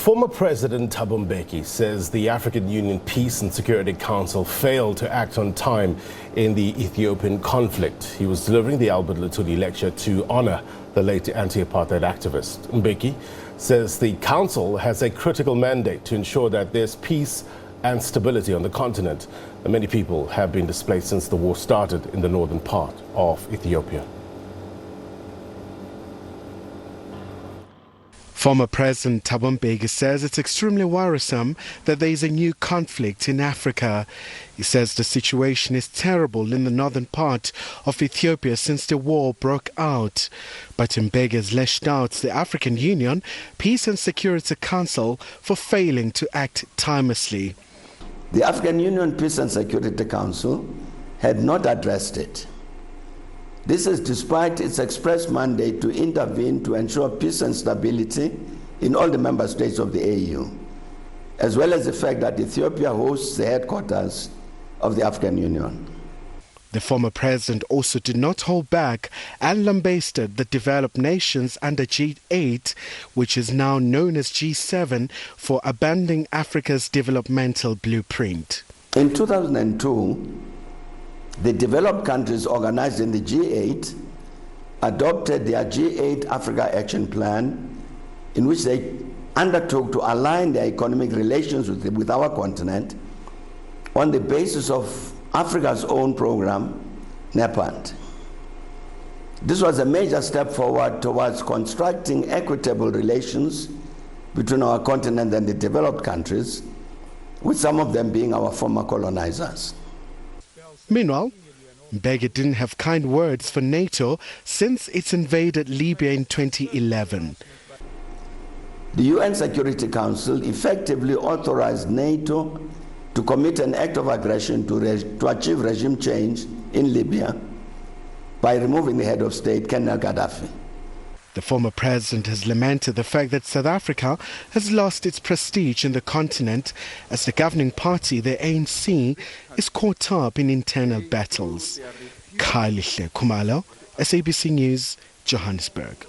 Former President Thabo Mbeki says the African Union Peace and Security Council failed to act on time in the Ethiopian conflict. He was delivering the Albert Luthuli lecture to honor the late anti-Apartheid activist. Mbeki says the council has a critical mandate to ensure that there's peace and stability on the continent. Many people have been displaced since the war started in the northern part of Ethiopia. Former President Thabo Mbeki says it's extremely worrisome that there is a new conflict in Africa. He says the situation is terrible in the northern part of Ethiopia since the war broke out. But Mbeki has lashed out the African Union Peace and Security Council for failing to act timelessly. The African Union Peace and Security Council had not addressed it. This is despite its express mandate to intervene to ensure peace and stability in all the member states of the AU, as well as the fact that Ethiopia hosts the headquarters of the African Union. The former president also did not hold back and lambasted the developed nations under G8, which is now known as G7, for abandoning Africa's developmental blueprint. In 2002, the developed countries organized in the G8 adopted their G8 Africa Action Plan, in which they undertook to align their economic relations with our continent on the basis of Africa's own program, NEPAD. This was a major step forward towards constructing equitable relations between our continent and the developed countries, with some of them being our former colonizers. Meanwhile, Mbeki didn't have kind words for NATO since it invaded Libya in 2011. The UN Security Council effectively authorized NATO to commit an act of aggression to achieve regime change in Libya by removing the head of state, Colonel Gaddafi. The former president has lamented the fact that South Africa has lost its prestige in the continent as the governing party, the ANC, is caught up in internal battles. Khalihle Khumalo, SABC News, Johannesburg.